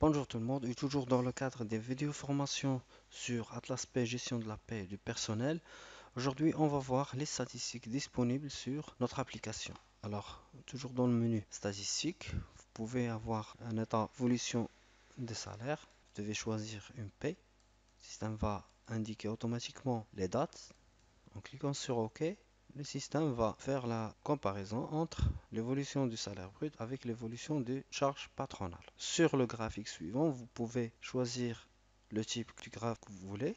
Bonjour tout le monde, et toujours dans le cadre des vidéos formations sur Atlas Pay, gestion de la paie et du personnel. Aujourd'hui, on va voir les statistiques disponibles sur notre application. Alors, toujours dans le menu statistiques, vous pouvez avoir un état d'évolution des salaires. Vous devez choisir une paie. Le système va indiquer automatiquement les dates. En cliquant sur OK, le système va faire la comparaison entre l'évolution du salaire brut avec l'évolution des charges patronales. Sur le graphique suivant, vous pouvez choisir le type du graphe que vous voulez,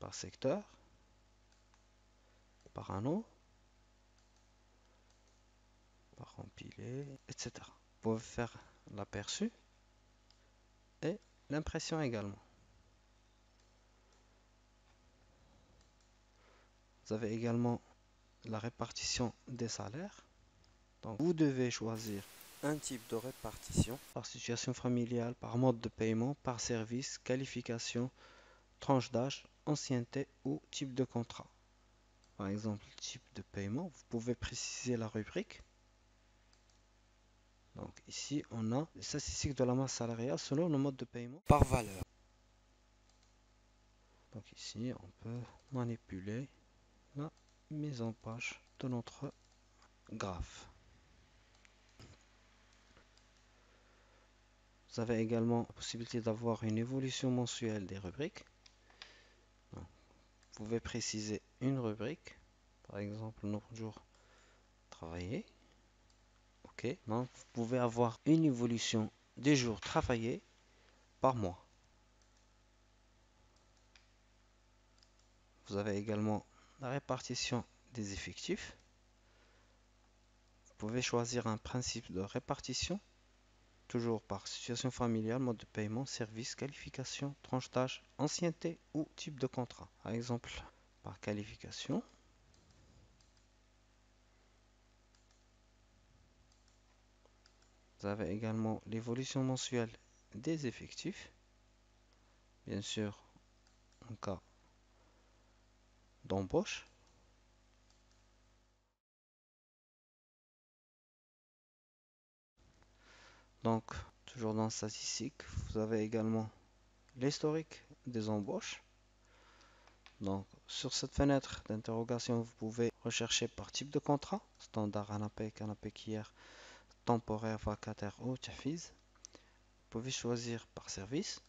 par secteur, par anneau, par empilé, etc. Vous pouvez faire l'aperçu et l'impression également. Vous avez également la répartition des salaires. Donc, vous devez choisir un type de répartition par situation familiale, par mode de paiement, par service, qualification, tranche d'âge, ancienneté ou type de contrat. Par exemple, type de paiement, vous pouvez préciser la rubrique. Donc ici, on a les statistiques de la masse salariale selon le mode de paiement par valeur. Donc ici, on peut manipuler la mise en page de notre graphe. Vous avez également la possibilité d'avoir une évolution mensuelle des rubriques. Donc, vous pouvez préciser une rubrique, par exemple nombre de jours travaillés. OK. Donc, vous pouvez avoir une évolution des jours travaillés par mois. Vous avez également la répartition des effectifs. Vous pouvez choisir un principe de répartition, toujours par situation familiale, mode de paiement, service, qualification, tranche d'âge, ancienneté ou type de contrat. Par exemple, par qualification. Vous avez également l'évolution mensuelle des effectifs, bien sûr en cas d'embauche. Donc, toujours dans statistiques, vous avez également l'historique des embauches. Donc, sur cette fenêtre d'interrogation, vous pouvez rechercher par type de contrat, standard ANAPEC, ANAPEC-IR, temporaire, vacataire ou TAFIS. Vous pouvez choisir par service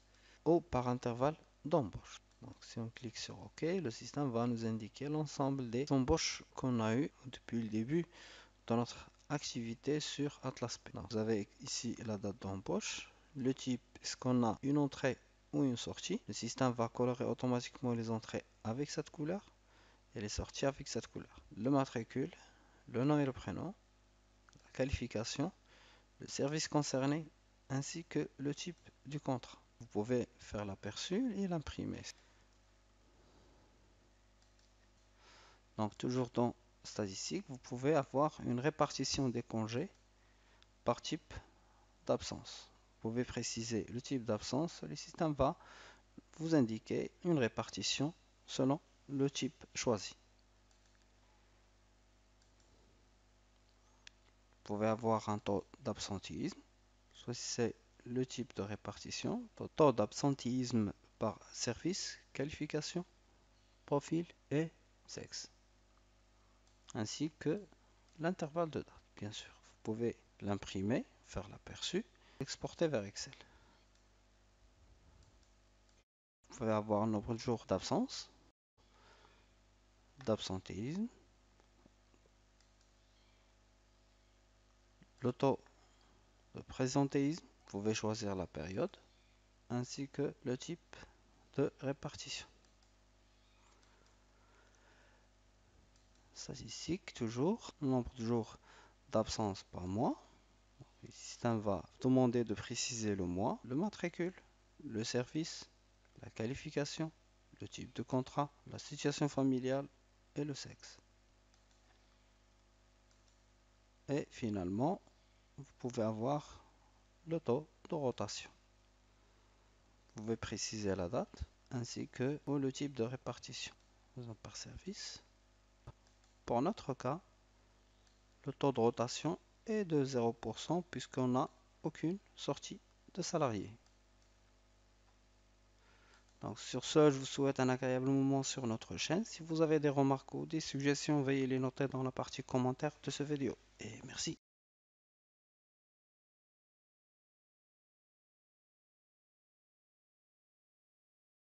ou par intervalle d'embauche. Donc, si on clique sur OK, le système va nous indiquer l'ensemble des embauches qu'on a eues depuis le début de notre activité sur Atlas Pay. Donc, vous avez ici la date d'embauche, le type, est-ce qu'on a une entrée ou une sortie. Le système va colorer automatiquement les entrées avec cette couleur et les sorties avec cette couleur. Le matricule, le nom et le prénom, la qualification, le service concerné, ainsi que le type du contrat. Vous pouvez faire l'aperçu et l'imprimer. Donc toujours dans statistiques, vous pouvez avoir une répartition des congés par type d'absence. Vous pouvez préciser le type d'absence, le système va vous indiquer une répartition selon le type choisi. Vous pouvez avoir un taux d'absentéisme, choisissez le type de répartition, taux d'absentéisme par service, qualification, profil et sexe, ainsi que l'intervalle de date. Bien sûr, vous pouvez l'imprimer, faire l'aperçu, exporter vers Excel. Vous pouvez avoir un nombre de jours d'absence, d'absentéisme, le taux de présentéisme, vous pouvez choisir la période, ainsi que le type de répartition. Statistique, toujours, nombre de jours d'absence par mois. Le système va demander de préciser le mois, le matricule, le service, la qualification, le type de contrat, la situation familiale et le sexe. Et finalement, vous pouvez avoir le taux de rotation. Vous pouvez préciser la date ainsi que le type de répartition. Faisons par service. Pour notre cas, le taux de rotation est de 0% puisqu'on n'a aucune sortie de salariés. Donc sur ce, je vous souhaite un agréable moment sur notre chaîne. Si vous avez des remarques ou des suggestions, veuillez les noter dans la partie commentaire de cette vidéo. Et merci.